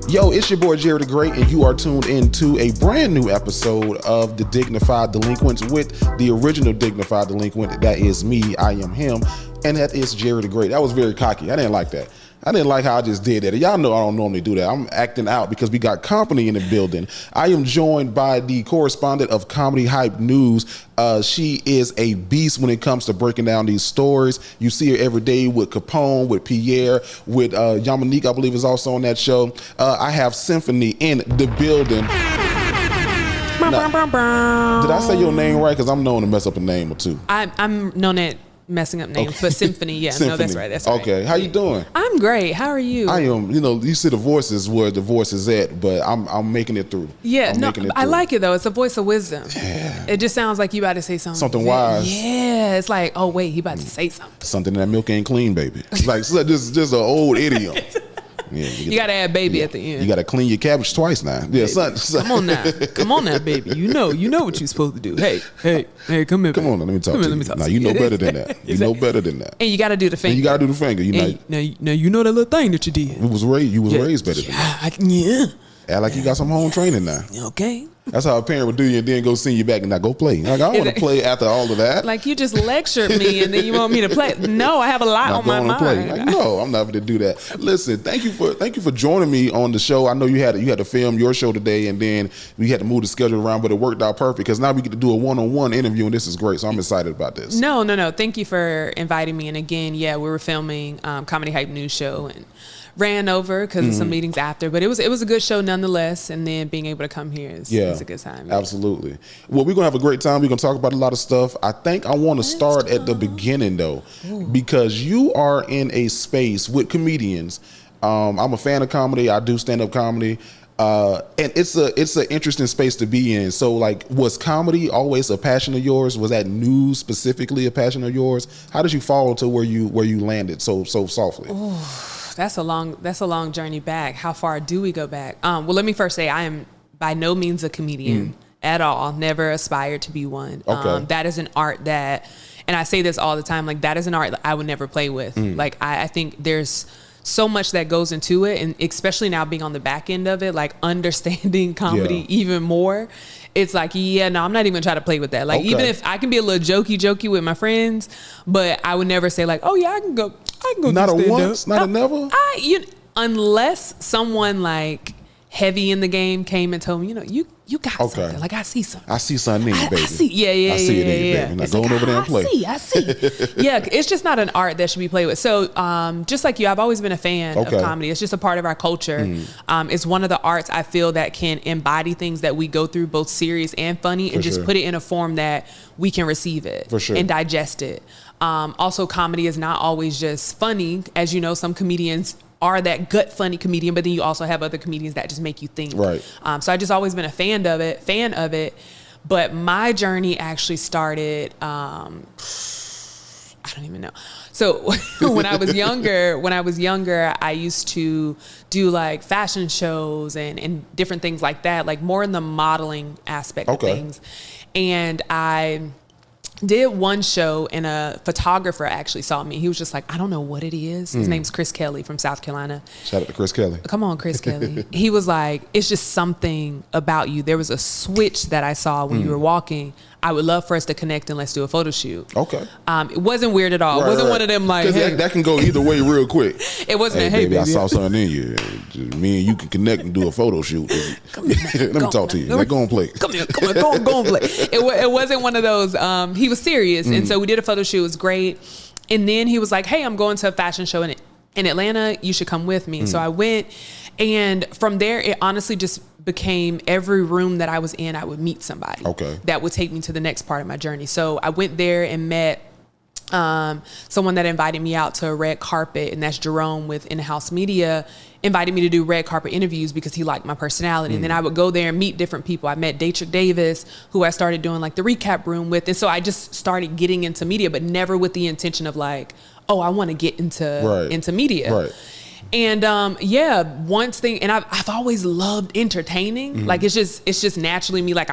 Yo, it's your boy Jerry the Great, and you are tuned into a brand new episode of the Dignified Delinquents with the original Dignified Delinquent. That is me, I am him, and that is Jerry the Great. That was very cocky. I didn't like that. I didn't like how I just did that. Y'all know I don't normally do that. I'm acting out because we got company in the building. I am joined by the correspondent of Comedy Hype News. She is a beast when it comes to breaking down these stories. You see her every day with Capone, with Pierre, with Yamanique, I believe is also on that show. I have Symphony in the building. Now, did I say your name right? Because I'm known to mess up a name or two. I'm known at messing up names, but Symphony, yeah, Symphony. No, that's right. That's right. Okay, how you doing? I'm great. How are you? I am. You see the voices where the voice is at, but I'm making it through. Yeah, I like it though. It's a voice of wisdom. Yeah. It just sounds like you about to say something wise. Yeah, it's like, oh wait, he about to say something. Something that milk ain't clean, baby. Like just an old idiom. Yeah, you gotta add baby at the end. You gotta clean your cabbage twice now. Yeah, son. Come on now, baby. You know what you're supposed to do. Hey, come here. Come on, let me talk to you. Now you know better than that. You know better than that. And you gotta do the finger. Now you know that little thing that you did. You was raised better than that. Yeah. Act like you got some home training now. Okay. That's how a parent would do you and then go send you back and not go play. Like, I don't want to play after all of that. Like, you just lectured me and then you want me to play. No, I have a lot on my mind. Play. Like, no, I'm not going to do that. Listen, thank you for joining me on the show. I know you had to film your show today and then we had to move the schedule around, but it worked out perfect because now we get to do a one-on-one interview and this is great. So I'm excited about this. No. Thank you for inviting me. And again, yeah, we were filming Comedy Hype News show and ran over because of some meetings after, but it was a good show nonetheless. And then being able to come here is a good time. Yeah. Absolutely. Well, we're gonna have a great time. We're gonna talk about a lot of stuff. I think I want to start at the beginning though, because you are in a space with comedians. I'm a fan of comedy. I do stand-up comedy. And it's an interesting space to be in. So like, was comedy always a passion of yours? Was that news specifically a passion of yours? How did you fall to where you landed so softly? Ooh. That's a long journey back. How far do we go back? Well, let me first say I am by no means a comedian at all. Never aspired to be one. Okay. That is an art that, and I say this all the time, like that is an art that I would never play with. Like I think there's so much that goes into it, and especially now being on the back end of it, like understanding comedy even more. It's like, I'm not even trying to play with that. Like, even if I can be a little jokey with my friends, but I would never say like, oh yeah, I can go. Not a once, not a never. Unless someone like heavy in the game came and told me, you got something. Like I see something. I see something in you, baby. I see, I see it in you, baby. Now go over there and play. I see. Yeah, it's just not an art that should be played with. So, just like you, I've always been a fan of comedy. It's just a part of our culture. It's one of the arts I feel that can embody things that we go through, both serious and funny, and just put it in a form that we can receive it and digest it. Also, comedy is not always just funny. As you know, some comedians are that gut funny comedian, but then you also have other comedians that just make you think. Right. So I just always been a fan of it. But my journey actually started, I don't even know. So when I was younger, I used to do like fashion shows and different things like that, like more in the modeling aspect of things. And I did one show and a photographer actually saw me. He was just like, I don't know what it is. His name's Chris Kelly from South Carolina. Shout out to Chris Kelly. Come on, Chris Kelly. He was like, it's just something about you. There was a switch that I saw when you were walking. I would love for us to connect and let's do a photo shoot. Okay. It wasn't weird at all. It wasn't one of them like, hey. That can go either way real quick. It wasn't, hey baby, I saw something in you. Just me and you can connect and do a photo shoot. Let me talk to you. Like, go and play. Come here, go and play. It wasn't one of those, he was serious. And so we did a photo shoot. It was great. And then he was like, hey, I'm going to a fashion show in Atlanta. You should come with me. So I went. And from there, it honestly just became every room that I was in, I would meet somebody that would take me to the next part of my journey. So I went there and met someone that invited me out to a red carpet, and that's Jerome with In-House Media, invited me to do red carpet interviews because he liked my personality. And then I would go there and meet different people. I met Daytrick Davis, who I started doing like the recap room with. And so I just started getting into media, but never with the intention of like, oh, I want to get into media. Right. And once thing, and I've always loved entertaining. Like it's just naturally me. Like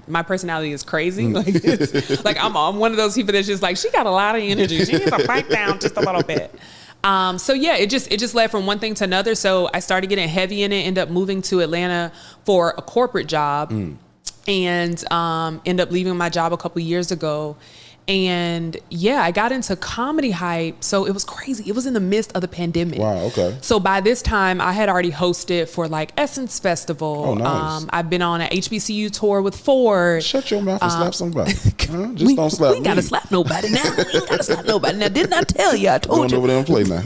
my personality is crazy. Like it's, like I'm one of those people that's just like, she got a lot of energy. She needs to pipe down just a little bit. So yeah, it just led from one thing to another. So I started getting heavy in it, ended up moving to Atlanta for a corporate job, and ended up leaving my job a couple years ago. And yeah, I got into Comedy Hype. So it was crazy. It was in the midst of the pandemic. Wow, okay. So by this time, I had already hosted for like Essence Festival. Oh, nice. I've been on an HBCU tour with Ford. Shut your mouth and slap somebody. Just don't slap me. We ain't got to slap nobody now. We ain't got to slap nobody now. Didn't I tell you? I told you. Go over there and play now.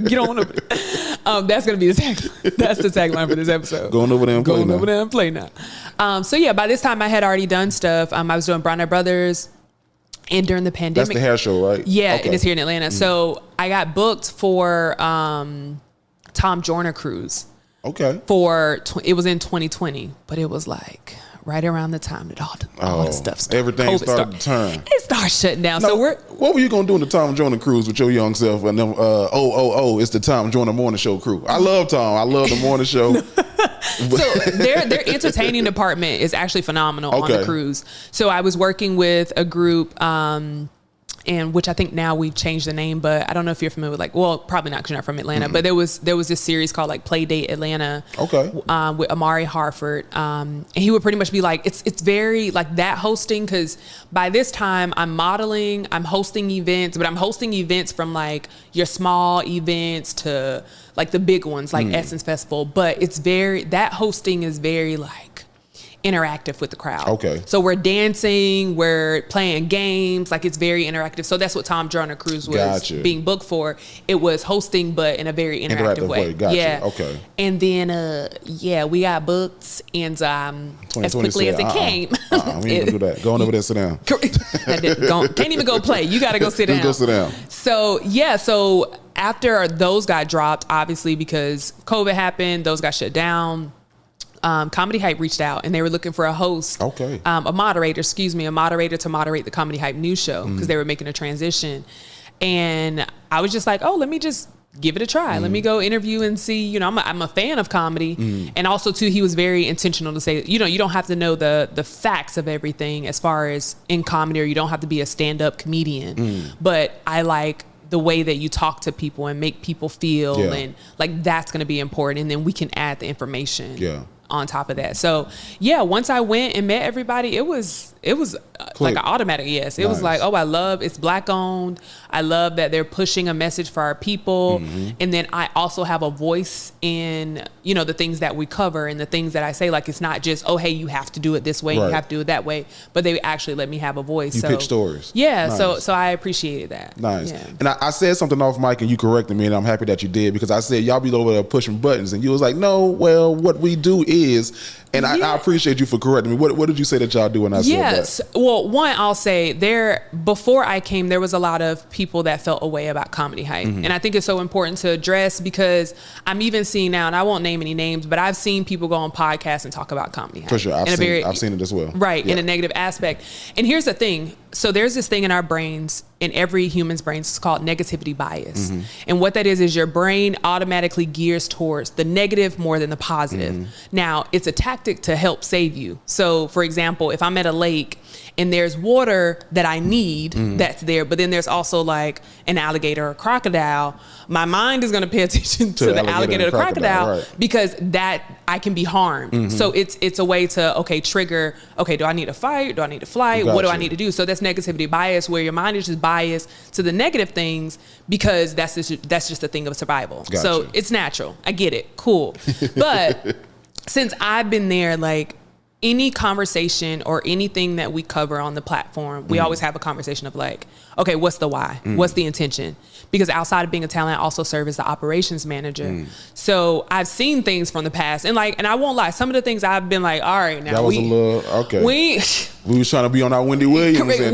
Get on over there. That's going to be the tagline. That's the tagline for this episode. Going over there and play now. Going over there and play now. So yeah, by this time I had already done stuff. I was doing Bronner Brothers. And during the pandemic. That's the hair show, right? Yeah, okay. It is here in Atlanta. So I got booked for Tom Joyner cruise. Okay. It was in 2020, but it was like right around the time that all the stuff started. Everything started to turn. It started shutting down. Now, So what were you gonna do on the Tom Joyner cruise with your young self and them? It's the Tom Joyner Morning Show crew. I love Tom. I love the morning show. So their entertaining department is actually phenomenal on the cruise. So I was working with a group, and which I think now we've changed the name, but I don't know if you're familiar with probably not because you're not from Atlanta, but there was this series called like Play Date Atlanta. Okay. With Amari Harford. And he would pretty much be like, it's very like that hosting. Cause by this time I'm modeling, I'm hosting events, but I'm hosting events from like your small events to like the big ones, like Essence Festival. But that hosting is very like interactive with the crowd. Okay. So we're dancing, we're playing games, like it's very interactive. So that's what Tom Joyner Cruise was being booked for. It was hosting, but in a very interactive way. Gotcha. Yeah. Okay. And then, we got booked, and as quickly as it came. We ain't gonna do that. Go on over there, sit down. Can't even go play. You got to go sit down. Just go sit down. So after those got dropped, obviously because COVID happened, those got shut down. Comedy Hype reached out and they were looking for a host, a moderator to moderate the Comedy Hype news show because they were making a transition. And I was just like, let me just give it a try. Let me go interview and see, I'm a fan of comedy. And also too, he was very intentional to say, you don't have to know the facts of everything as far as in comedy, or you don't have to be a stand-up comedian, but I like the way that you talk to people and make people feel and like that's going to be important. And then we can add the information on top of that. So once I went and met everybody, it was like an automatic yes. It was like, it's Black owned. I love that they're pushing a message for our people. And then I also have a voice in, the things that we cover and the things that I say. Like, it's not just, hey, you have to do it this way. You have to do it that way. But they actually let me have a voice. You pitch stories. Yeah. Nice. So I appreciated that. Nice. Yeah. And I said something off mic and you corrected me, and I'm happy that you did, because I said, y'all be over there pushing buttons, and you was like, no, well, what we do is, and I appreciate you for correcting me. What did you say that y'all do when I said that? Well, one, I'll say before I came, there was a lot of people that felt a way about Comedy Hype. And I think it's so important to address, because I'm even seeing now, and I won't name any names, but I've seen people go on podcasts and talk about Comedy Hype. For sure. I've seen it as well. Right. In a negative aspect. And here's the thing. So there's this thing in our brains, in every human's brains, it's called negativity bias. And what that is your brain automatically gears towards the negative more than the positive. Now, it's a tactic to help save you. So for example, if I'm at a lake and there's water that I need that's there, but then there's also like an alligator or crocodile, my mind is going to pay attention to the alligator or the crocodile, because that I can be harmed. So it's a way to, trigger, do I need to fight? Do I need to flight? What do I need to do? So that's negativity bias, where your mind is just biased to the negative things, because that's just a thing of survival. Gotcha. So it's natural. I get it. Cool. But since I've been there, like, any conversation or anything that we cover on the platform, we always have a conversation of like, okay, what's the why? What's the intention? Because outside of being a talent, I also serve as the operations manager. So I've seen things from the past, and I won't lie, some of the things I've been like, all right, now that was a little we was trying to be on our Wendy Williams.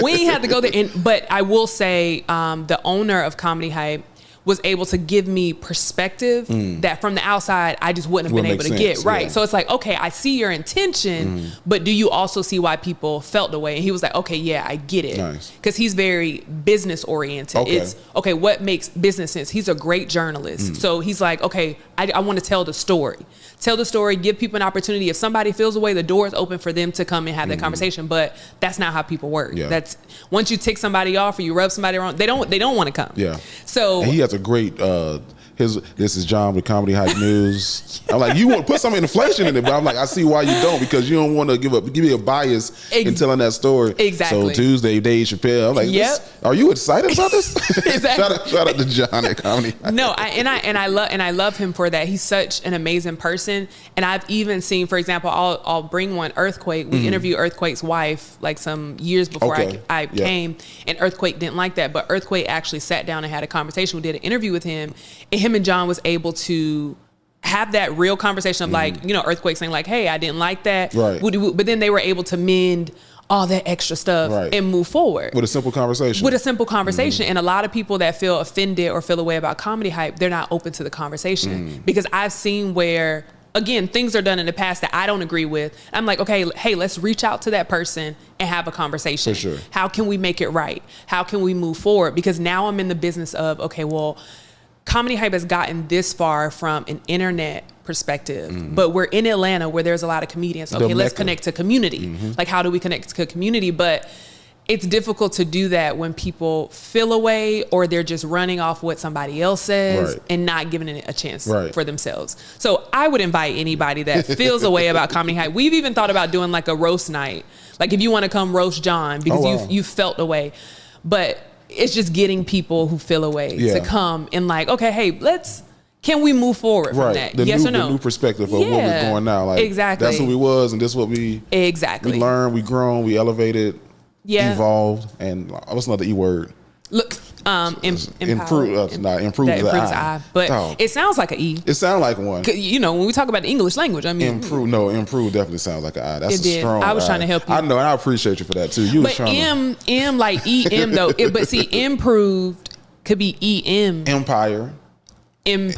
We ain't had to go there. But I will say, the owner of Comedy Hype, was able to give me perspective that from the outside I just wouldn't have been able to get. Right. Yeah. So it's like, okay, I see your intention, but do you also see why people felt the way? And he was like, okay, yeah, I get it. Nice. Because he's very business oriented. Okay. It's okay, what makes business sense? He's a great journalist. So he's like, okay, I want to tell the story. Tell the story, give people an opportunity. If somebody feels away, the door is open for them to come and have that conversation. But that's not how people work. Yeah. That's once you tick somebody off or you rub somebody wrong, they don't want to come. Yeah. So and he has a great this is John with Comedy Hype News. I'm like, you want to put some inflation in it, but I'm like, I see why you don't, because you don't want to give me a bias in telling that story. Exactly. So Tuesday, Dave Chappelle. I'm like, are you excited about this? Exactly. shout out to John at Comedy Hype. No, I love him for that. He's such an amazing person. And I've even seen, for example, I'll bring one, Earthquake. We interviewed Earthquake's wife like some years before I came, and Earthquake didn't like that, but Earthquake actually sat down and had a conversation. We did an interview with him, and him and John was able to have that real conversation of like, Earthquake saying like, hey, I didn't like that. Right. But then they were able to mend all that extra stuff and move forward. With a simple conversation. And a lot of people that feel offended or feel a way about Comedy Hype, they're not open to the conversation. Because I've seen where, again, things are done in the past that I don't agree with. I'm like, okay, hey, let's reach out to that person and have a conversation. For sure. How can we make it right? How can we move forward? Because now I'm in the business of, okay, well, Comedy Hype has gotten this far from an internet perspective, but we're in Atlanta where there's a lot of comedians. Okay, let's connect to community. Like, how do we connect to community? But it's difficult to do that when people feel away or they're just running off what somebody else says and not giving it a chance for themselves. So I would invite anybody that feels away about Comedy Hype. We've even thought about doing like a roast night. Like if you want to come roast John because you felt away. But it's just getting people who feel away to come and like, okay, hey, can we move forward from that? Yes or no? The new perspective of what we're going now. Like, exactly. That's who we was, and this is what we learned, we grown, we elevated, evolved, and what's another E word? Look, improve the I. But it sounds like an E. It sounds like one. When we talk about the English language, I mean, improve definitely sounds like an I. That's a strong I was trying to help you. I know, and I appreciate you for that too. But M like EM though. But see, improved could be EM. Empired. Yeah,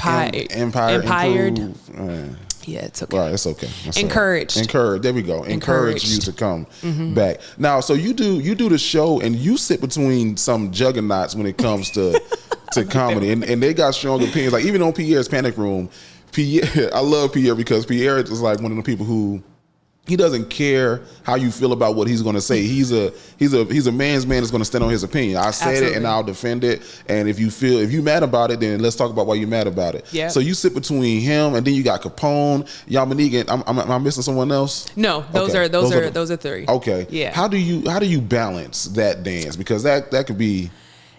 it's okay. Right, it's okay. Encouraged. There we go. Encourage you to come back. Now, so you do the show, and you sit between some juggernauts when it comes to comedy, and they got strong opinions. Like even on Pierre's Panic Room, I love Pierre because Pierre is like one of the people who. He doesn't care how you feel about what he's going to say. He's a man's man that's going to stand on his opinion. I said it and I'll defend it. And if you mad about it, then let's talk about why you're mad about it. Yeah. So you sit between him, and then you got Capone, Yamanique. Am I missing someone else? No, those are three. Okay. Yeah. How do you balance that dance? Because that could be.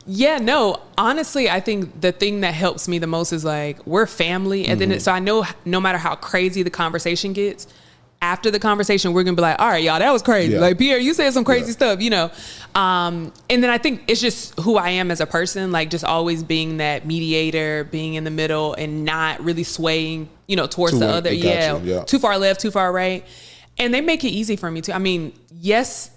Yeah, no, honestly, I think the thing that helps me the most is like we're family, and then so I know no matter how crazy the conversation gets. After the conversation, we're gonna be like, all right, y'all, that was crazy. Yeah. Like, Pierre, you said some crazy stuff, And then I think it's just who I am as a person, like just always being that mediator, being in the middle and not really swaying, towards the other. Yeah. Too far left, too far right. And they make it easy for me too. I mean, yes,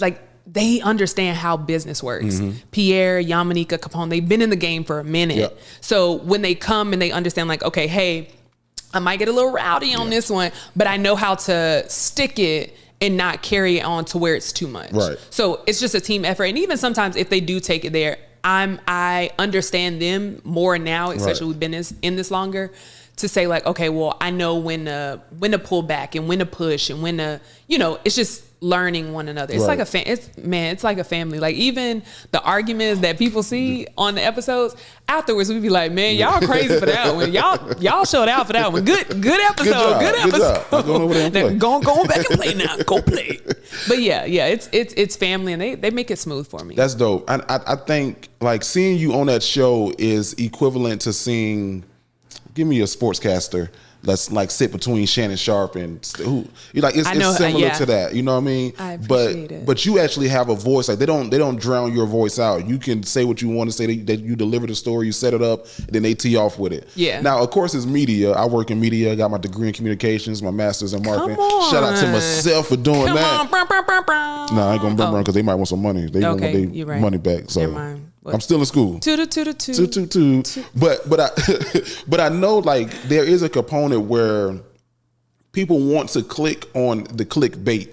like they understand how business works. Pierre, Yamanika, Capone, they've been in the game for a minute. Yeah. So when they come and they understand like, okay, hey, I might get a little rowdy on this one, but I know how to stick it and not carry it on to where it's too much. Right. So it's just a team effort. And even sometimes if they do take it there, I understand them more now, especially we've been in this longer, to say like, okay, well, I know when to pull back and when to push and when to, it's just learning one another. It's like it's like a family. Like even the arguments that people see on the episodes afterwards, we'd be like, man, y'all crazy for that one. Y'all showed out for that one. Good episode. Good episode. Going over there and play. Go back and play now. Go play. But yeah, it's family, and they make it smooth for me. That's dope. I think like seeing you on that show is equivalent to seeing. Give me a sportscaster. Let's like sit between Shannon Sharp and who you like. It's similar to that. You know what I mean? I appreciate it. But you actually have a voice. Like they don't drown your voice out. You can say what you want to say. That you deliver the story. You set it up. Then they tee off with it. Yeah. Now of course it's media. I work in media. I got my degree in communications. My master's in marketing. Shout out to myself for doing that. No, I ain't gonna because they might want some money. They want their money back. So. Never mind. I'm still in school. Two. But I know like there is a component where people want to click on the clickbait,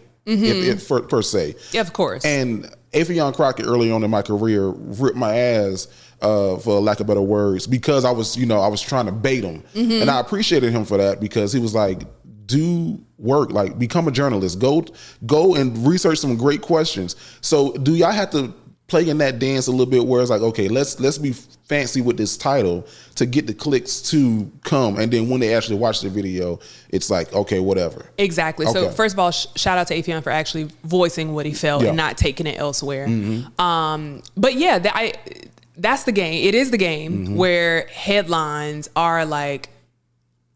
per se. Yeah, of course. And Afion Crockett early on in my career ripped my ass, for lack of better words, because I was trying to bait him, and I appreciated him for that because he was like, do work, like become a journalist, go and research some great questions. So do y'all have to play in that dance a little bit where it's like, okay, let's be fancy with this title to get the clicks to come, and then when they actually watch the video, it's like, okay, whatever. Exactly. Okay. So first of all, shout out to Afion for actually voicing what he felt and not taking it elsewhere. But yeah, that's the game. It is the game where headlines are like,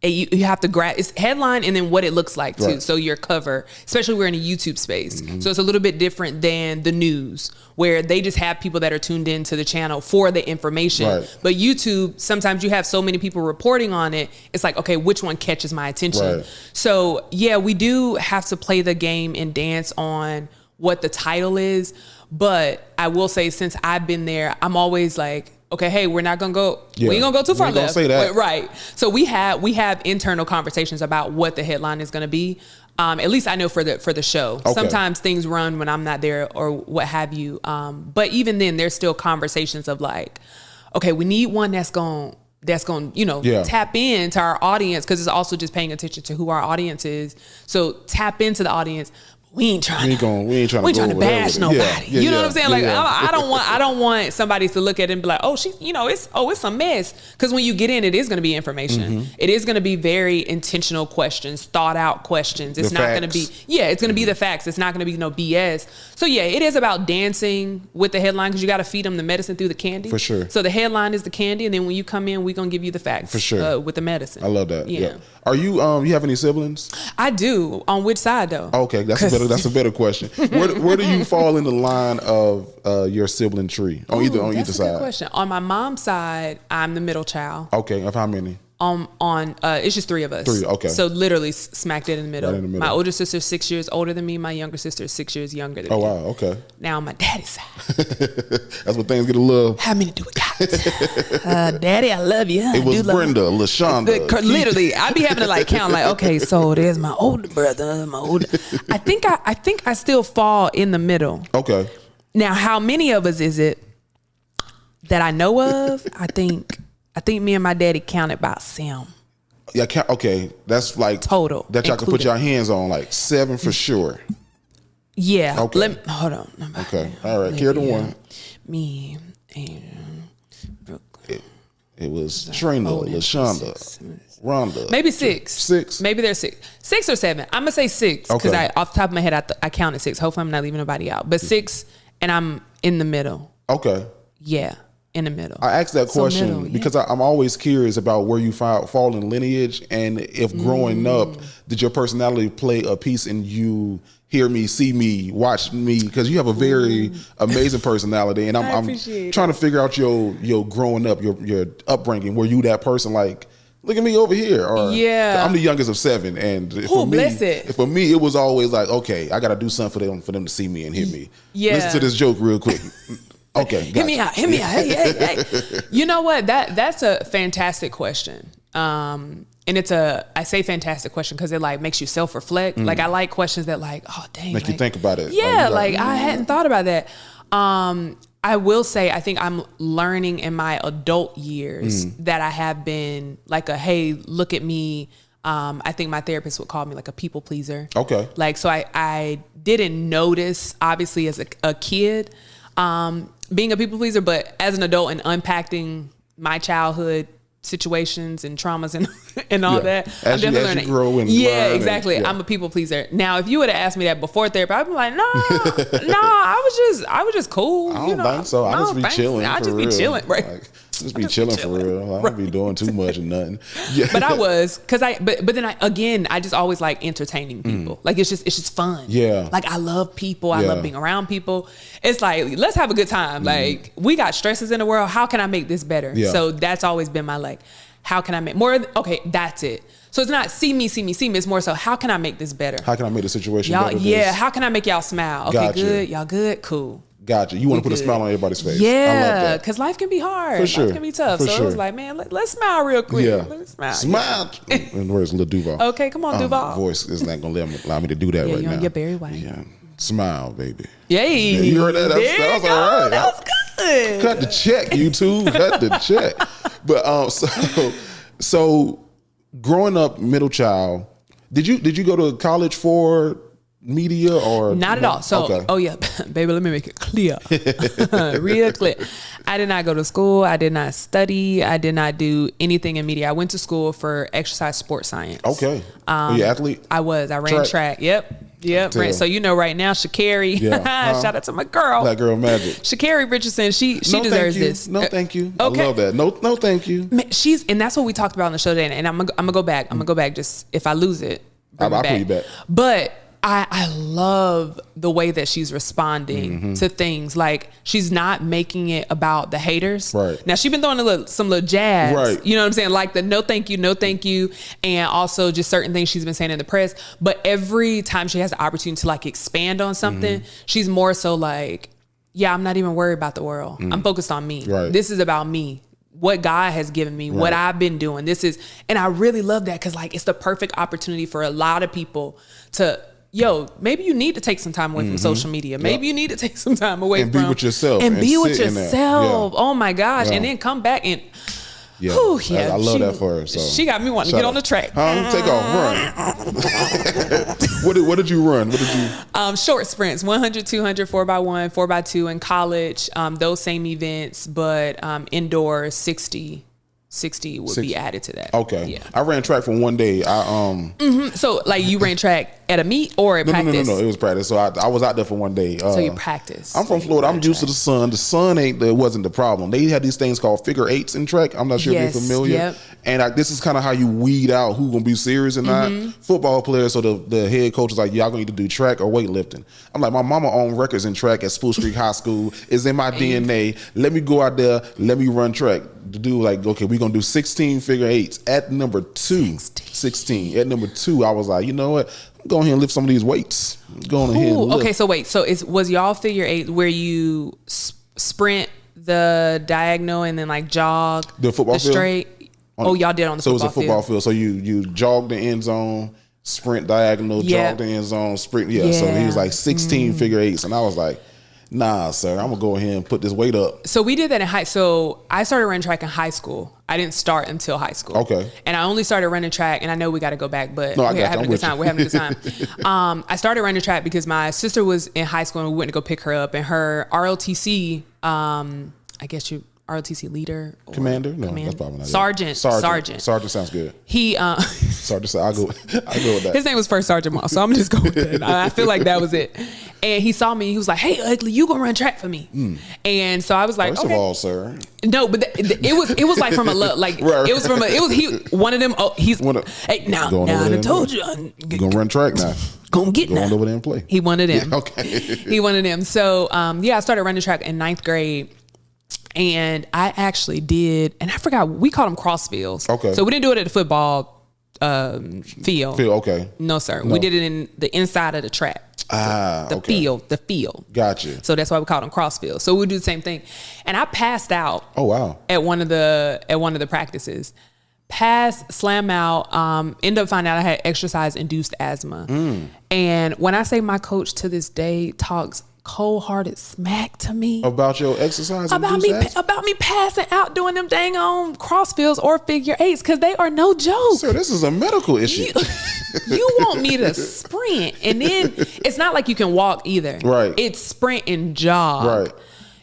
you have to grab it's headline and then what it looks like too. Right. So your cover, especially we're in a YouTube space. So it's a little bit different than the news where they just have people that are tuned into the channel for the information. Right. But YouTube, sometimes you have so many people reporting on it. It's like, okay, which one catches my attention? Right. So yeah, we do have to play the game and dance on what the title is. But I will say, since I've been there, I'm always like, okay, hey, we're not gonna go. Yeah. We ain't gonna go too far left. Don't say that. Right. So we have internal conversations about what the headline is gonna be. At least I know for the show. Okay. Sometimes things run when I'm not there or what have you. But even then, there's still conversations of like, okay, we need one that's going tap into our audience, because it's also just paying attention to who our audience is. So tap into the audience. We ain't trying to bash nobody. You know what I'm saying? Like, I don't want somebody to look at it and be like, oh, it's a mess. Because when you get in, it is going to be information. It is going to be very intentional questions, thought out questions. It's not going to be, it's going to be the facts. It's not going to be no BS. So yeah, it is about dancing with the headline, because you got to feed them the medicine through the candy. For sure. So the headline is the candy, and then when you come in, we're going to give you the facts. For sure. With the medicine. I love that. Yeah. Are you have any siblings? I do. On which side though? Okay, that's a better question. Where do you fall in the line of your sibling tree on either side? That's a good question. On my mom's side, I'm the middle child. Okay, of how many? It's just three of us. Three, okay. So literally smack dead in the middle. Right in the middle. My older sister is 6 years older than me. My younger sister is 6 years younger than me. Oh wow, okay. Now on my daddy's side. That's when things get a little. How many do we got? Daddy, I love you. It was Brenda, LaShonda. Literally, I'd be having to like count like, okay, so there's my older brother, I think I still fall in the middle. Okay. Now, how many of us is it that I know of? I think me and my daddy counted about 7. Yeah, okay. That's like total. That y'all can put your hands on, like 7 for sure. Yeah. Okay. Hold on. Okay. All right. Here the one. Me, Adrian, Brooklyn. It was Trina, LaShonda, Rhonda. Maybe 6. 6. Maybe there's 6. 6 or 7. I'm gonna say 6 because off the top of my head I counted 6. Hopefully I'm not leaving nobody out. But 6, and I'm in the middle. Okay. Yeah. In the middle. I asked that question because I'm always curious about where you fall in lineage, and if growing up, did your personality play a piece in you hear me, see me, watch me? Because you have a very amazing personality, and I'm trying to figure out your growing up, your upbringing. Were you that person like, look at me over here? Or I'm the youngest of 7, and for me, it was always like, okay, I got to do something for them to see me and hear me. Yeah. Listen to this joke real quick. Okay, hit me out. Hey. You know what? That's a fantastic question. And I say fantastic question because it like makes you self-reflect. Like I like questions that like, oh dang, make you think about it. Yeah, like I hadn't thought about that. I will say I think I'm learning in my adult years that I have been like hey, look at me. I think my therapist would call me like a people pleaser. Okay. Like, so I didn't notice obviously as a kid, being a people pleaser, but as an adult and unpacking my childhood situations and traumas and all that, I'm definitely learning. Grow and learn exactly. I'm a people pleaser. Now, if you would have asked me that before therapy, I'd be like, no, I was just cool. I don't think so. I just be chilling. I just be chilling, right? Like, just be chilling for real. I don't be doing too much or nothing. Yeah. But I was, but then I just always like entertaining people. Like it's just fun. Yeah. Like I love people. I love being around people. It's like, let's have a good time. Like we got stresses in the world. How can I make this better? Yeah. So that's always been my like, how can I make more? Okay, that's it. So it's not see me. It's more so, how can I make this better? How can I make the situation better? Yeah. How can I make y'all smile? Okay, good. Y'all good? Cool. Gotcha. You want to put a smile on everybody's face. Yeah, because life can be hard. For sure. Life can be tough. For so sure. it was like, man, let's smile real quick. Yeah. Let's smile. Smile. And where's Lil Duval? Okay, come on, Duval. Voice is not going to allow me to do that right now. You're Barry White. Yeah. Smile, baby. Yay. Yeah, you heard that? That was all right. That was good. Cut the check, YouTube. Cut the check. But so growing up middle child, did you go to college for media or not at all? So baby, let me make it clear. Real clear. I did not go to school. I did not study. I did not do anything in media. I went to school for exercise sports science. Okay. Were you an athlete? I was. I ran track. Yep. So right now, Sha'Carri. Yeah. Shout out to my girl. Black Girl Magic. Sha'Carri Richardson. She deserves this. No, thank you. Okay. I love that. No, thank you. And that's what we talked about on the show today. And I'm gonna go back. I'm gonna go back. Just if I lose it, I'll put you back. But I love the way that she's responding to things. Like, she's not making it about the haters. Right. Now, she's been throwing some little jabs. Right. You know what I'm saying? Like the no thank you. And also just certain things she's been saying in the press. But every time she has the opportunity to like expand on something, she's more so like, yeah, I'm not even worried about the world. I'm focused on me. Right. This is about me. What God has given me, what I've been doing. And I really love that because like it's the perfect opportunity for a lot of people to, maybe you need to take some time away from social media. Maybe you need to take some time away and from be with yourself. And be with yourself. Yeah. Oh my gosh. Yeah. And then come back and yeah. I love that for her. So she got me wanting to get on the track. Take off, run. What did you run? What did you? Short sprints, 100, 200, 4x1, 4x2 in college. Those same events, but indoor 60 would be added to that. Okay. Yeah. I ran track for one day. So like you ran track at a meet or at practice? No. It was practice. So I was out there for one day. So you practice. I'm from Florida. I'm used to the sun. The sun wasn't the problem. They had these things called figure eights in track. I'm not sure if you're familiar. Yep. And this is kind of how you weed out who's going to be serious and not. Football players, so the head coach is like, y'all going to either do track or weightlifting. I'm like, my mama owned records in track at Spruce Creek High School. It's in my DNA. Let me go out there. Let me run track. The dude like, okay, we're going to do 16 figure eights. At number 2, 16. At number 2, I was like, you know what? I'm going ahead and lift some of these weights. Go on ahead and lift. Okay, so wait. So was y'all figure eight where you sprint the diagonal and then like jog the football field? Straight? Y'all did on the football field. So it was a football field. So you jog the end zone, sprint diagonal, jog the end zone, sprint. Yeah. So he was like 16 figure eights. And I was like, nah, sir, I'm going to go ahead and put this weight up. So we did that in so I started running track in high school. I didn't start until high school. Okay. And I only started running track, and I know we got to go back, but we're having a good time. We're having a good time. I started running track because my sister was in high school, and we went to go pick her up, and her ROTC, ROTC leader? Commander? No, that's probably not Sergeant. Sergeant sounds good. He Sergeant, I'll go with that. His name was First Sergeant Moss, so I'm just going with that. I feel like that was it. And he saw me, he was like, hey, Ugly, you gonna run track for me. And so I was like, First of all, sir. No, but it was like from a love, like right. It was from one of them. Oh, he's hey now I told you you gonna run track now. Go on over there and play. He wanted him. Yeah, okay. He wanted him. So I started running track in 9th grade. And I actually did, and I forgot, we called them cross fields. Okay. So we didn't do it at the football field. Okay. No, sir. No. We did it in the inside of the track. The field. Gotcha. So that's why we called them cross fields. So we do the same thing. And I passed out. Oh, wow. At one of the practices. Slam out, end up finding out I had exercise-induced asthma. And when I say my coach to this day talks cold-hearted smack to me about your exercise about me passing out doing them dang on cross fields or figure eights, because they are no joke. Sir, this is a medical issue. You want me to sprint, and then it's not like you can walk either. Right. It's sprint and jog. Right.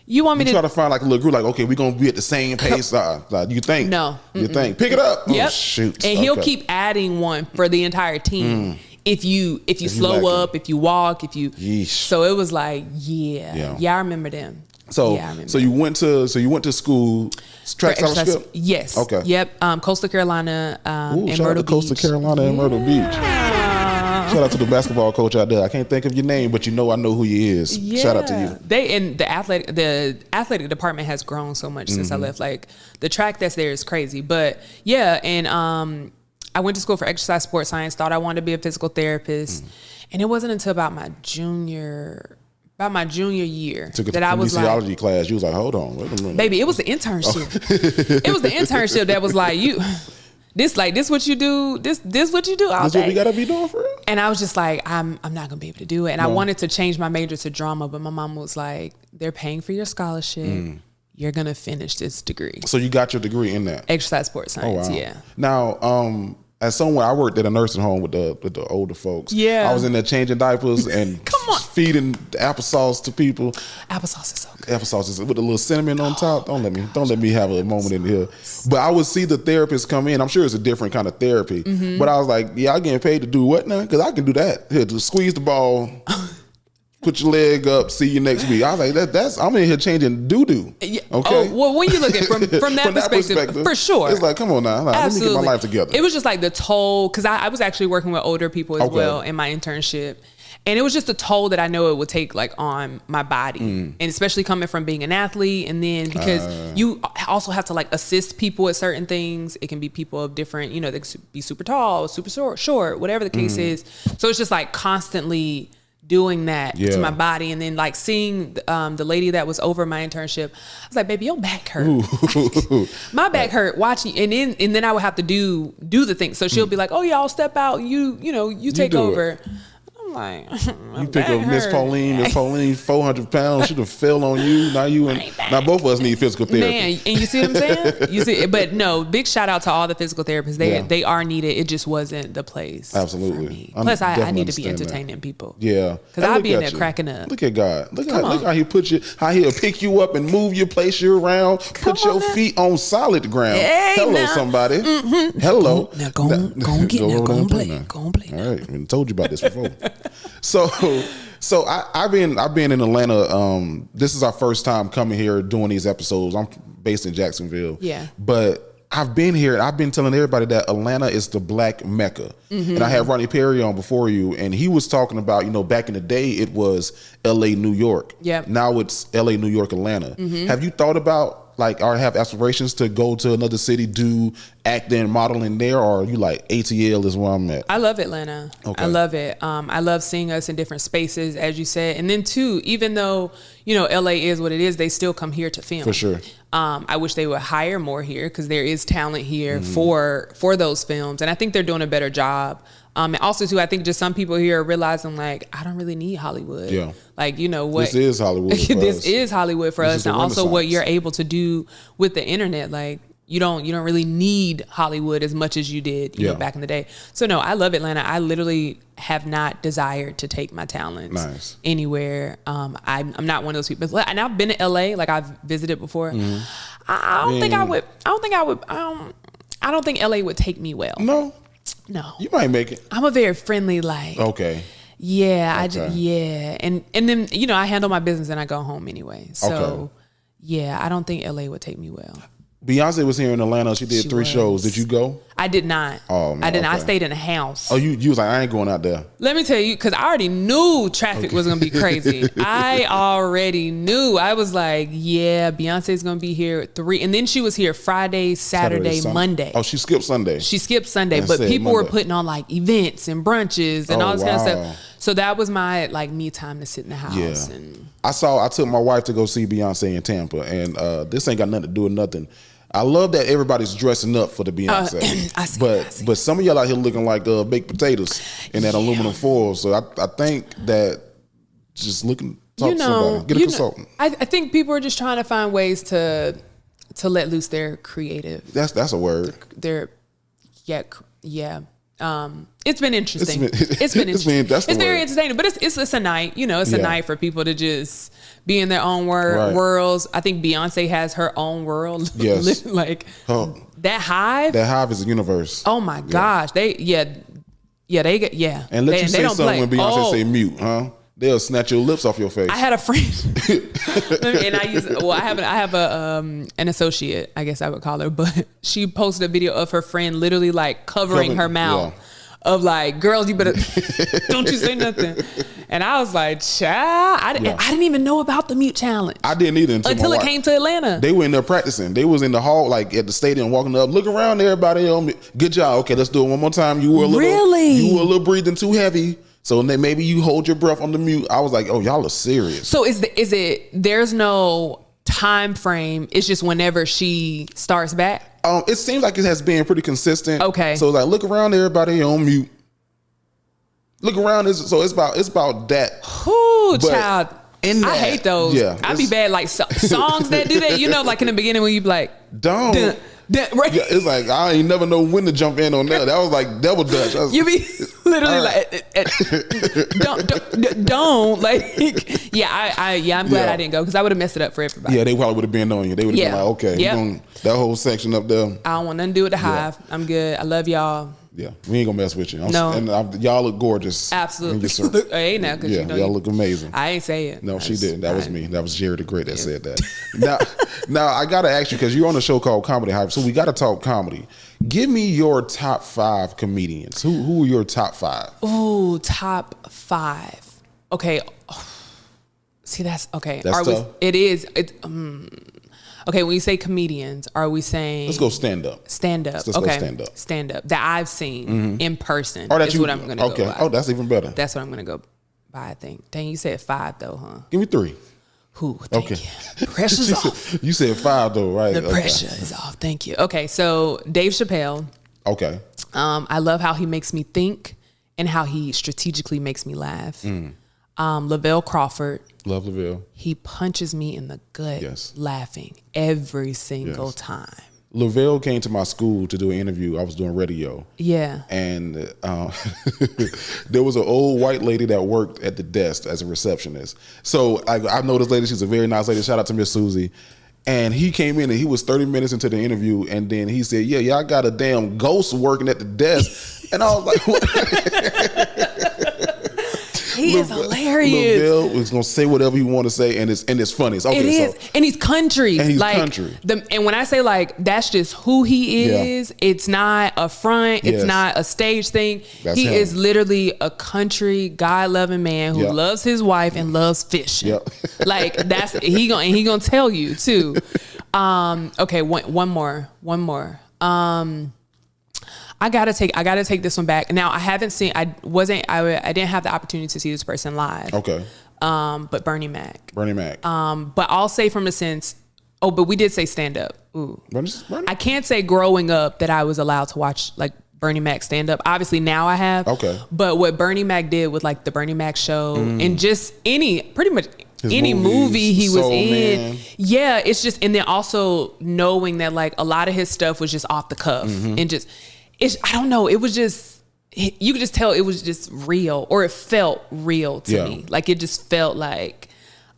You want me to try to find like a little group, like, okay, we're gonna be at the same pace. You think? No. You think? Pick it up. Yep. Oh, shoot. And he'll keep adding one for the entire team. If you slow up, if you walk, Yeesh. So it was like, yeah, I remember them. So you went to school, track scholarship? Yes. Okay. Yep. Coastal Carolina and Myrtle Beach. Shout out to Coastal Carolina and Myrtle Beach. Shout out to the basketball coach out there. I can't think of your name, but I know who he is. Yeah. Shout out to you. The athletic department has grown so much since I left. Like the track that's there is crazy. But yeah, and I went to school for exercise sports science, thought I wanted to be a physical therapist. And it wasn't until about my junior about my junior year Took a that I was kinesiology like, class. You was like, hold on, wait a minute. Baby, it was the internship. It was the internship that was like, this what you do. This what you do all That's day. what we gotta be doing for real. And I was just like, I'm not gonna be able to do it. And I wanted to change my major to drama, but my mom was like, they're paying for your scholarship. You're gonna finish this degree. So you got your degree in that? Exercise sports science. Oh, wow. Yeah. Now, as someone, I worked at a nursing home with the older folks. Yeah. I was in there changing diapers and feeding applesauce to people. Applesauce is so good. Applesauce is with a little cinnamon on top. Don't let me have a moment in here. But I would see the therapist come in. I'm sure it's a different kind of therapy. But I was like, yeah, I getting paid to do what now? Because I can do that. Here, to squeeze the ball. Put your leg up. See you next week. I was like, that's. I'm in here changing doo doo. Okay. Oh, well, when you look at from that perspective, for sure. It's like, come on now. Let me get my life together. It was just like the toll, because I was actually working with older people as well in my internship, and it was just a toll that I know it would take like on my body, and especially coming from being an athlete, and then because you also have to like assist people at certain things. It can be people of different, they could be super tall, super short, whatever the case is. So it's just like constantly doing that to my body, and then like seeing the lady that was over my internship, I was like, baby, your back hurt. My back hurt watching, and then I would have to do the thing. So she'll be like, oh yeah, I'll step out, you take over. I'm like, you pick up Miss Pauline, 400 pounds, she done fell on you. Now both of us need physical therapy. Man, and you see what I'm saying? You see, but no, big shout out to all the physical therapists. They are needed. It just wasn't the place. Absolutely. For me. Plus, I need to be entertaining people. Yeah, because I'll be in there cracking up. Look at God. Look how he put you. How he'll pick you up and move you, place you around, put your feet on solid ground. Hey, hello, somebody. Hello. Now go and play. All right, I told you about this before. So I've been in Atlanta. This is our first time coming here doing these episodes. I'm based in Jacksonville. Yeah. But I've been here. I've been telling everybody that Atlanta is the Black Mecca. And I had Ronnie Perry on before you, and he was talking about, back in the day it was L.A., New York. Yeah. Now it's L.A., New York, Atlanta. Have you thought about or have aspirations to go to another city, do acting and modeling there, or are you like ATL is where I'm at? I love Atlanta. Okay. I love it. I love seeing us in different spaces, as you said. And then too, even though, LA is what it is, they still come here to film. For sure. I wish they would hire more here, because there is talent here for those films. And I think they're doing a better job. And also too, I think just some people here are realizing like, I don't really need Hollywood. Yeah. Like, what? This is Hollywood for this us. is Hollywood for us. And also what you're able to do with the internet. Like, you don't really need Hollywood as much as you did, back in the day. So no, I love Atlanta. I literally have not desired to take my talents anywhere. I'm not one of those people. And I've been to LA, like I've visited before. I don't think LA would take me well. No. You might make it. I'm a very friendly, Okay. Yeah, okay. And then, I handle my business and I go home anyway. So, yeah, I don't think LA would take me well. Beyonce was here in Atlanta. She did 3 shows. Did you go? I did not. Oh, man. I didn't. Okay. I stayed in a house. Oh, you was like, I ain't going out there. Let me tell you, because I already knew traffic was going to be crazy. I already knew. I was like, yeah, Beyonce's going to be here at 3. And then she was here Friday, Saturday, Monday. Oh, she skipped Sunday. But people were putting on like events and brunches and all this kind of stuff. So that was my like me time to sit in the house. Yeah. And I took my wife to go see Beyonce in Tampa, and this ain't got nothing to do with nothing. I love that everybody's dressing up for the Beyonce. But some of y'all out here looking like baked potatoes in that aluminum foil. So I think that just talk to somebody. Get a consultant. I think people are just trying to find ways to let loose their creative. That's a word. It's been interesting. It's been interesting. It's very entertaining, but it's a night. It's a night for people to just be in their own worlds. I think Beyonce has her own world. Yes, that hive. That hive is a universe. Oh my gosh, they get. And let you say something when Beyonce say mute, huh? They'll snatch your lips off your face. I had a friend, and I have an associate, I guess I would call her, but she posted a video of her friend literally like covering her mouth. Yeah. Of like, girls, you better don't you say nothing. And I was like, child, I didn't even know about the mute challenge. I didn't either until it came to Atlanta. They were in there practicing. They was in the hall, like at the stadium, walking up, look around, everybody. Good job. Okay, let's do it one more time. You were a little breathing too heavy. So maybe you hold your breath on the mute. I was like, oh, y'all are serious. So is it? There's no time frame. It's just whenever she starts back. It seems like it has been pretty consistent. Okay. So like, look around, everybody on mute. Look around. So it's about that. Ooh, child. I hate those. Yeah, I'd be bad. Like songs that do that. You know, like in the beginning when you be like, don't. Right. Yeah, it's like I ain't never know when to jump in on that. That was like double dutch. You be literally don't like. Yeah, I'm glad I didn't go because I would have messed it up for everybody. Yeah, they probably would have been on you. They would have been like, okay, that whole section up there. I don't want nothing to do with the hive. I'm good. I love y'all. Yeah, we ain't gonna mess with you. No. And y'all look gorgeous. Absolutely. Hey, now, because y'all look amazing. I ain't say it. No, she didn't. That was me. That was Jerry the Great that said that. Now I gotta ask you because you're on a show called Comedy Hype, so we gotta talk comedy. Give me your top 5 comedians. Who are your top 5? Ooh, top 5. Okay. See, that's okay. That's tough. It is. Okay, when you say comedians, are we saying... Let's go stand up. Stand up. Let's go stand up. Stand up. That I've seen in person that's what I'm going to go by. Oh, that's even better. That's what I'm going to go by, I think. Dang, you said 5 though, huh? Give me 3. Thank you. Pressure's off. You said 5 though, right? The pressure is off. Thank you. Okay, so Dave Chappelle. Okay. I love how he makes me think and how he strategically makes me laugh. Lavelle Crawford. Love Lavelle. He punches me in the gut laughing every single time. Lavelle came to my school to do an interview. I was doing radio. Yeah. And there was an old white lady that worked at the desk as a receptionist. So I know this lady. She's a very nice lady. Shout out to Miss Susie. And he came in and he was 30 minutes into the interview. And then he said, yeah, y'all got a damn ghost working at the desk. And I was like, what? He is hilarious. Lavelle was gonna say whatever he want to say, and it's funny. Okay, it is, and he's country. And he's like, country. And when I say like that's just who he is, it's not a front. It's not a stage thing. He is literally a country God-loving man who loves his wife and loves fishing. Like that's he gonna tell you too. Okay, one more. I gotta take this one back. Now I didn't have the opportunity to see this person live. Okay. But Bernie Mac. But I'll say from the sense, but we did say stand up. Ooh. Bernie? I can't say growing up that I was allowed to watch like Bernie Mac stand up. Obviously now I have. Okay. But what Bernie Mac did with like the Bernie Mac show and just pretty much any movie he was in. Yeah, it's just, and then also knowing that like a lot of his stuff was just off the cuff and just, I don't know. It was just, you could just tell it was just real, or it felt real to me. Like it just felt like,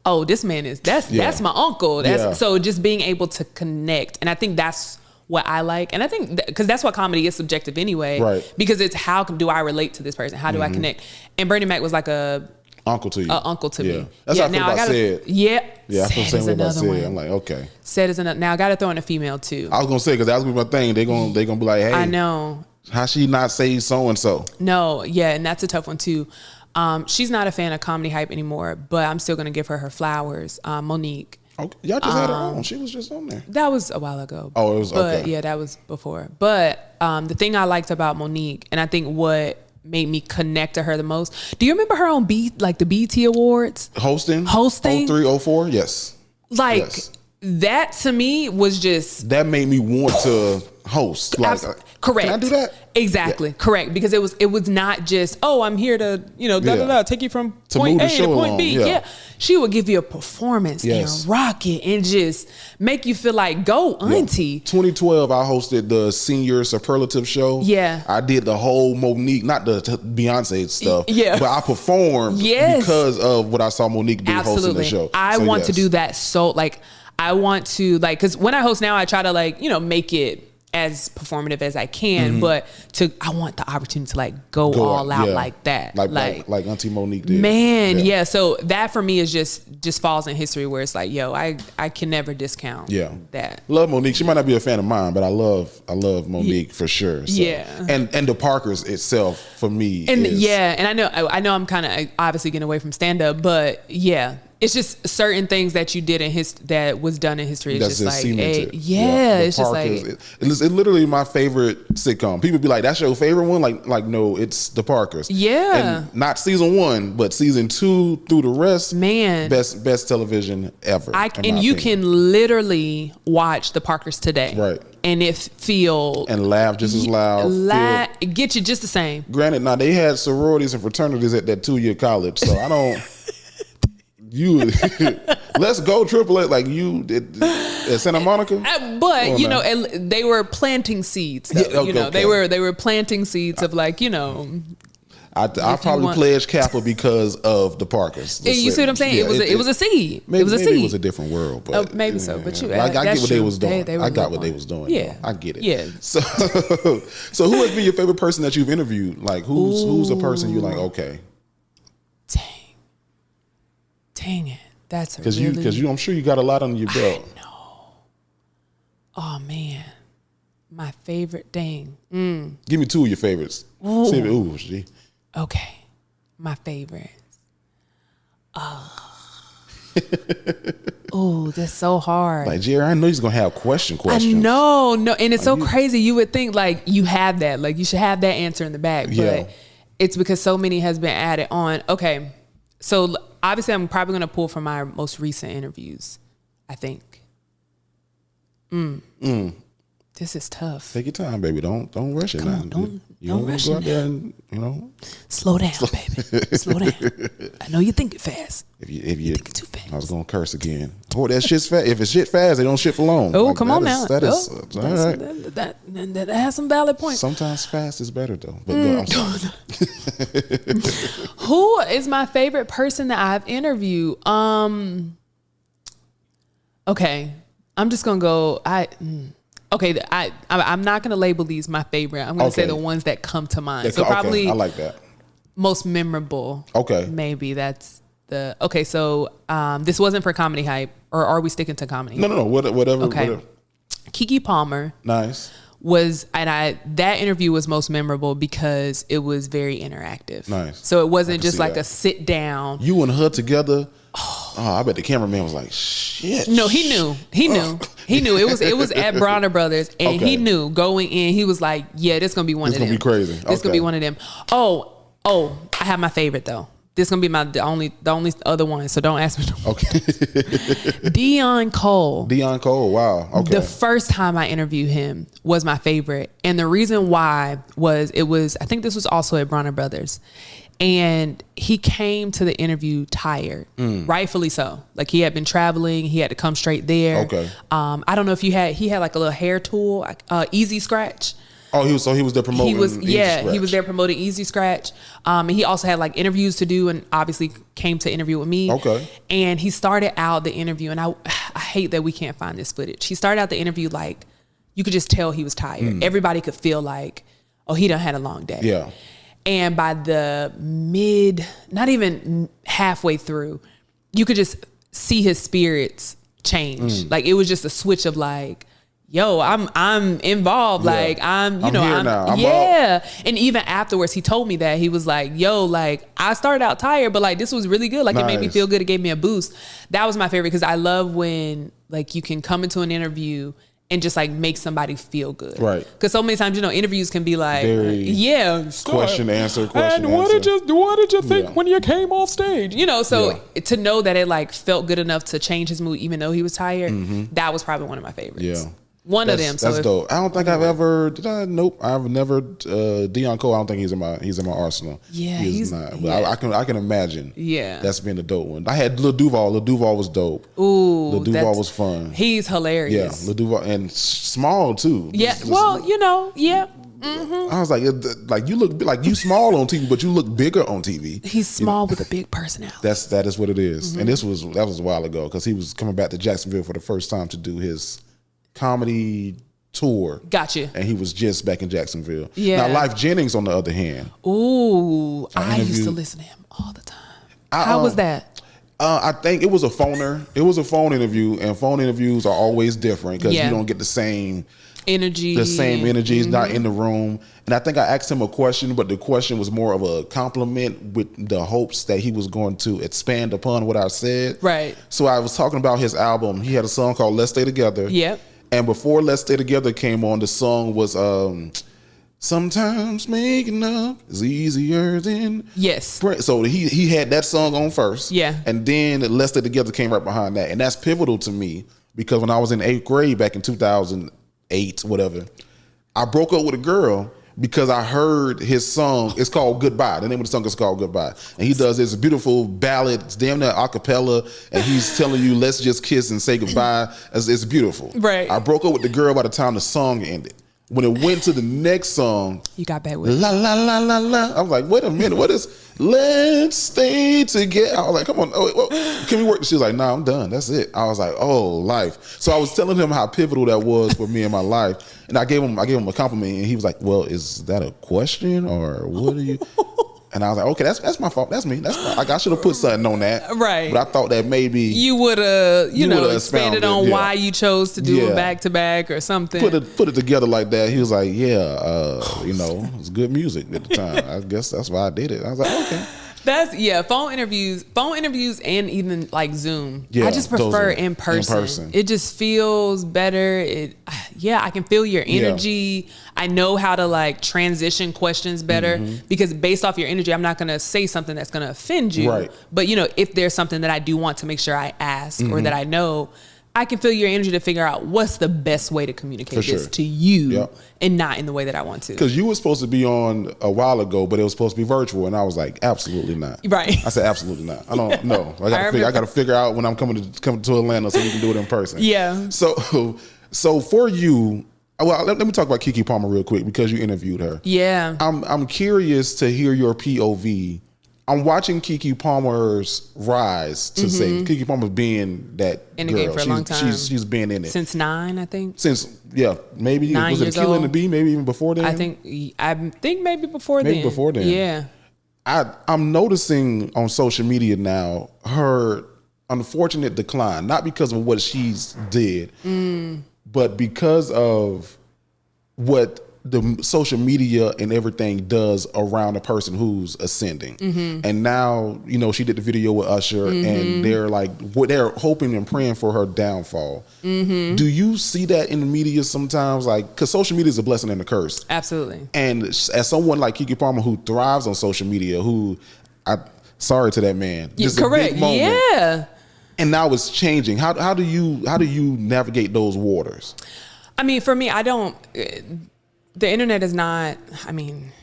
oh, this man that's my uncle. So just being able to connect. And I think that's what I like. And I think because that's what comedy is, subjective anyway. Right. Because it's how do I relate to this person? How do I connect? And Bernie Mac was like uncle to you. Uncle to me. That's how I feel about Sid. Yeah. Yeah, I feel the same way about Sid. I'm like, okay. Sid is another. Now I got to throw in a female too. I was gonna say because that was gonna be my thing. They gonna be like, hey, I know. How she not say so and so? No, yeah, and that's a tough one too. She's not a fan of Comedy Hype anymore, but I'm still gonna give her flowers. Monique. Okay. Y'all just had her on. She was just on there. That was a while ago. Oh, it was okay. Yeah, that was before. But the thing I liked about Monique, and I think what made me connect to her the most. Do you remember her on the BET Awards? Hosting? 03, 04? Yes. That to me was just... That made me want to host. Correct. Can I do that? Exactly. Yeah. Correct. Because it was not just, oh, I'm here to, take you from point A to point B. Yeah. She would give you a performance and rock it and just make you feel like, go auntie. 2012, I hosted the Senior Superlative Show. Yeah. I did the whole Monique, not the Beyonce stuff. Yeah. But I performed because of what I saw Monique do hosting the show. I want to do that. So I want to because when I host now, I try to make it as performative as I can, but I want the opportunity to go all out like that. Like Auntie Monique did. Man, yeah. So that for me is just falls in history where it's like, yo, I can never discount that. Love Monique. She might not be a fan of mine, but I love Monique for sure. So. Yeah. And the Parkers itself for me and I know I'm kind of obviously getting away from stand up, but yeah. It's just certain things that you did that was done in history. It's just like, it's just like it's literally my favorite sitcom. People be like, "That's your favorite one?" Like no, it's The Parkers. Yeah, and not season 1, but season 2 through the rest. Man, best television ever. And you can literally watch The Parkers today, right? And it feel and laugh just as loud. Get you just the same. Granted, now they had sororities and fraternities at that 2-year college, so I don't. Let's go triple it like you did at Santa Monica. But they were planting seeds. Though, they were planting seeds of like I probably pledged Kappa because of the Parkers. You see what I'm saying? Yeah, it was a seed. Maybe, it was a seed. Maybe it was a different world, but maybe so. But I get what they was doing. I got what they was doing. Yeah, though. I get it. Yeah. So who has been your favorite person that you've interviewed? Like who's a person you're like, okay, dang it, that's because I'm sure you got a lot under your belt. I know. Oh man, my favorite thing. Give me 2 of your favorites. Ooh. Okay, my favorites. Oh, that's so hard. Like Jerry, I know he's gonna have questions. I know, and it's like so crazy. You would think like you have that, like you should have that answer in the bag, but it's because so many has been added on. Okay, so obviously I'm probably gonna pull from my most recent interviews. I think. This is tough. Take your time, baby. Don't rush it. Don't rush go out there and slow down, baby. Slow down. I know you think it fast. If you think it too fast. I was gonna curse again. Oh, that shit's fast. If it's shit fast, they don't shit for long. Oh, like, come on now. That is all right. That has some valid points. Sometimes fast is better though. But I'm sorry. Who is my favorite person that I've interviewed? Okay, I'm just gonna go. Okay, I'm not going to label these my favorite. I'm going to say the ones that come to mind. So probably I like that. Most memorable. Okay. Maybe that's the... Okay, so this wasn't for Comedy Hype, or are we sticking to comedy? No. Whatever. Okay. Whatever. Keke Palmer. Nice. That interview was most memorable because it was very interactive. Nice. So it wasn't just like a sit down. You and her together. Oh, I bet the cameraman was like, shit. No, he knew. He knew. It was at Bronner Brothers, and he knew going in. He was like, yeah, this gonna be one of them. This gonna be crazy. This gonna be one of them. Oh, I have my favorite though. This gonna be the only other one. So don't ask me. Okay. Deon Cole. Wow. Okay. The first time I interviewed him was my favorite, and the reason why was I think this was also at Bronner Brothers. And he came to the interview tired, rightfully so. Like he had been traveling, he had to come straight there. Okay. I don't know if he had like a little hair tool, Easy Scratch. Oh, he was there promoting. He was there promoting Easy Scratch. And he also had like interviews to do, and obviously came to interview with me. Okay. And he started out the interview, and I hate that we can't find this footage. He started out the interview like you could just tell he was tired. Everybody could feel like, oh, he done had a long day. Yeah. And by the not even halfway through, you could just see his spirits change. Like it was just a switch of like, yo, I'm involved. Yeah. Like I'm here now. I'm yeah. And even afterwards, he told me that he was like, yo, like I started out tired, but like this was really good. Like It made me feel good. It gave me a boost. That was my favorite because I love when like you can come into an interview and just like make somebody feel good. Right. Because so many times, interviews can be like, question, answer. And what did you think when you came off stage? To know that it like felt good enough to change his mood, even though he was tired, that was probably one of my favorites. Yeah. One of them. That's dope. I don't think I've ever. Did I? Nope. I've never. Deon Cole. I don't think he's in my arsenal. Yeah, he's not. But I can imagine. Yeah, that's been a dope one. I had Lil Duval. Lil Duval was dope. Ooh, Lil Duval was fun. He's hilarious. Yeah, Lil Duval and small too. Yeah. Yeah. Mm-hmm. I was like you look like you small on TV, but you look bigger on TV. He's small with a big personality. That is what it is. And that was a while ago because he was coming back to Jacksonville for the first time to do his comedy tour. Gotcha. And he was just back in Jacksonville. Yeah. Now, Life Jennings, on the other hand. Ooh, I used to listen to him all the time. How was that? I think it was a phoner. It was a phone interview, and phone interviews are always different because you don't get the same energy. The same energy is not in the room. And I think I asked him a question, but the question was more of a compliment with the hopes that he was going to expand upon what I said. Right. So I was talking about his album. He had a song called Let's Stay Together. Yep. And before Let's Stay Together came on, the song was Sometimes Making Up is Easier Than... Yes. So he had that song on first. Yeah. And then Let's Stay Together came right behind that. And that's pivotal to me because when I was in 8th grade back in 2008, whatever, I broke up with a girl because I heard his song. It's called Goodbye. The name of the song is called Goodbye. And he does this beautiful ballad. It's damn near a cappella. And he's telling you, let's just kiss and say goodbye. It's beautiful. Right. I broke up with the girl by the time the song ended. When it went to the next song, you got back with la la la la la. I was like, wait a minute, what is Let's Stay Together? I was like, come on, can we work? She was like, nah, I'm done. That's it. I was like, oh, life. So I was telling him how pivotal that was for me in my life, and I gave him a compliment, and he was like, well, is that a question or what are you? And I was like, okay, that's my fault. That's me. I should have put something on that. Right. But I thought that maybe you would have, expanded on why you chose to do it back to back or something. Put it together like that. He was like, it's good music at the time. I guess that's why I did it. I was like, okay. Phone interviews and even like Zoom. Yeah, I just prefer in person. It just feels better. I can feel your energy. Yeah. I know how to like transition questions better because based off your energy, I'm not going to say something that's going to offend you. Right. But if there's something that I do want to make sure I ask or that I know, I can feel your energy to figure out what's the best way to communicate this to you and not in the way that I want to. Because you were supposed to be on a while ago, but it was supposed to be virtual. And I was like, absolutely not. Right. I said, absolutely not. I don't know. I got to figure out when I'm coming to Atlanta so we can do it in person. Yeah. So for you, well, let me talk about Keke Palmer real quick because you interviewed her. Yeah. I'm curious to hear your POV. I'm watching Keke Palmer's rise to say Keke Palmer being that in the girl. Game for a long time. She's been in it since 9, I think. Maybe 9 was it Killer and the Bee? Maybe even before then. I think maybe before then. Maybe before then. Yeah. I'm noticing on social media now her unfortunate decline, not because of what she's did, but because of what the social media and everything does around a person who's ascending. And now, she did the video with Usher and they're hoping and praying for her downfall. Do you see that in the media sometimes? Because social media is a blessing and a curse. Absolutely. And as someone like Keke Palmer who thrives on social media, sorry to that man. Just correct. A big moment. Yeah. And now it's changing. How do you navigate those waters? I mean, for me, the internet is not,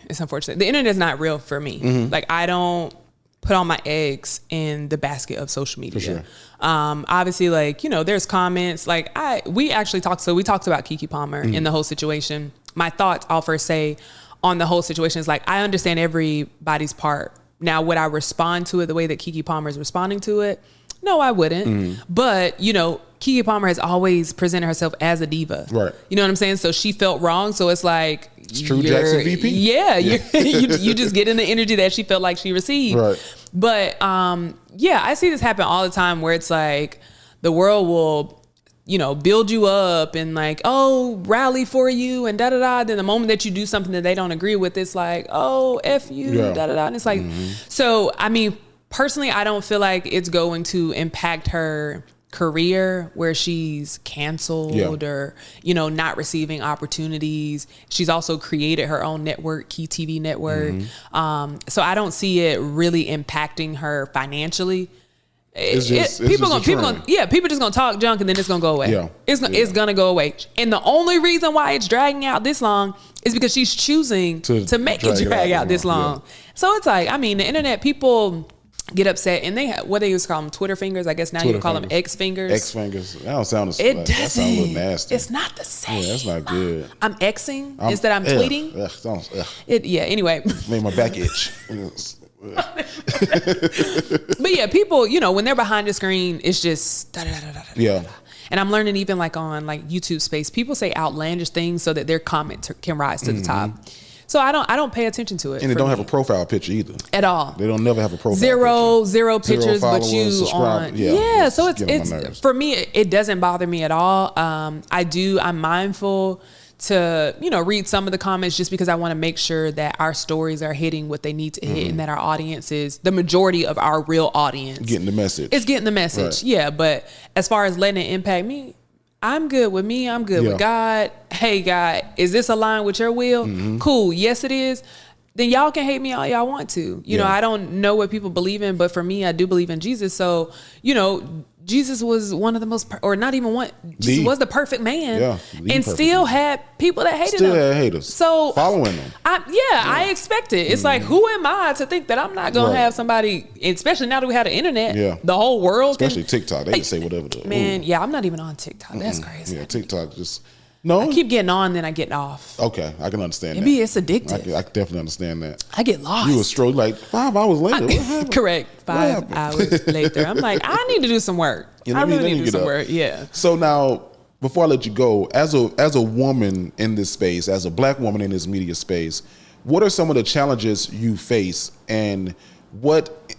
it's unfortunate. The internet is not real for me. I don't put all my eggs in the basket of social media. For sure. Obviously, there's comments. We talked about Keke Palmer in the whole situation. My thoughts, I'll first say, on the whole situation is I understand everybody's part. Now, would I respond to it the way that Keke Palmer is responding to it? No, I wouldn't. But, Keke Palmer has always presented herself as a diva. Right. You know what I'm saying? So she felt wrong. So it's it's True Jackson VP? Yeah. You just get in the energy that she felt like she received. Right. But, I see this happen all the time where it's the world will, build you up and rally for you and da-da-da. Then the moment that you do something that they don't agree with, it's F you, da-da-da. And it's so, personally, I don't feel like it's going to impact her career where she's canceled or, not receiving opportunities. She's also created her own network, Key TV network. So I don't see it really impacting her financially. People just gonna talk junk and then it's gonna go away. Yeah. It's gonna go away. And the only reason why it's dragging out this long is because she's choosing to make it drag out this long. Yeah. So it's the internet, people get upset and they have what they used to call them Twitter fingers. I guess now you call them X fingers. X fingers. That don't sound as that sounds a little nasty. It's not the same. Yeah, that's not good. I'm Xing instead I'm tweeting. Anyway. Made my back itch. But yeah, people, when they're behind the screen, it's just yeah. And I'm learning even on YouTube space, people say outlandish things so that their comment can rise to the top. So I don't pay attention to it. And they don't have a profile picture either. At all. They don't never have a profile picture. Zero pictures, but you subscribe. On. Yeah. So it's for me, it doesn't bother me at all. I'm mindful to, read some of the comments just because I want to make sure that our stories are hitting what they need to hit and that our audience is the majority of our real audience. Getting the message. It's getting the message. Right. Yeah. But as far as letting it impact me, I'm good with me. I'm good with God. Hey, God, is this aligned with your will? Cool. Yes, it is. Then y'all can hate me all y'all want to. You know, I don't know what people believe in, but for me, I do believe in Jesus. So, Jesus was one of the most, or not even one, Jesus was the perfect man, and still had people that hated him. Still had haters. So following him. I expect it. It's like, who am I to think that I'm not going to have somebody, especially now that we have the internet, the whole world. Especially TikTok. They can say whatever. Man, I'm not even on TikTok. That's crazy. Yeah, TikTok just... No, I keep getting on, then I get off. Okay, I can understand that. Maybe it's addictive. I can definitely understand that. I get lost. You were strolling like 5 hours later. What happened? Correct. 5 hours later. I'm like, I need to do some work. I really need to do some work. Yeah. So now, before I let you go, as a woman in this space, as a Black woman in this media space, what are some of the challenges you face, and what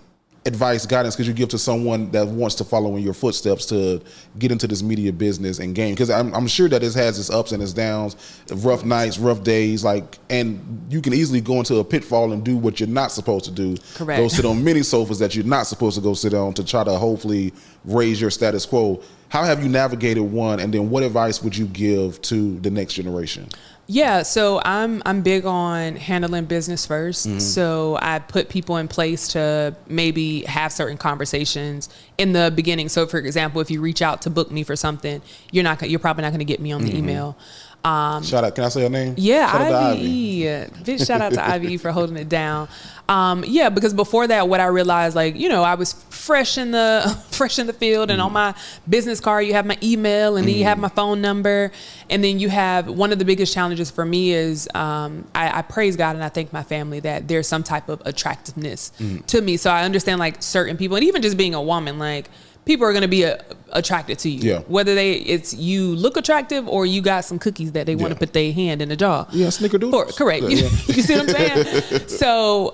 advice, guidance could you give to someone that wants to follow in your footsteps to get into this media business and game? Because I'm sure that it has its ups and its downs, rough nights, rough days, and you can easily go into a pitfall and do what you're not supposed to do. Correct. Go sit on many sofas that you're not supposed to go sit on to try to hopefully raise your status quo. How have you navigated one, and then what advice would you give to the next generation? Yeah, so I'm big on handling business first. So I put people in place to maybe have certain conversations in the beginning. So for example, if you reach out to book me for something, you're probably not going to get me on the email. Shout out, can I say her name? Yeah, Ivy. Big shout out to Ivy for holding it down. Because before that, what I realized, I was fresh in the field, and on my business card, you have my email, and then you have my phone number, and then you have, one of the biggest challenges for me is, I praise God and I thank my family that there's some type of attractiveness to me. So I understand certain people, and even just being a woman, people are going to be attracted to you, whether it's you look attractive or you got some cookies that they want to put their hand in a jar. Yeah, snickerdoodles. Correct. You see what I'm saying? So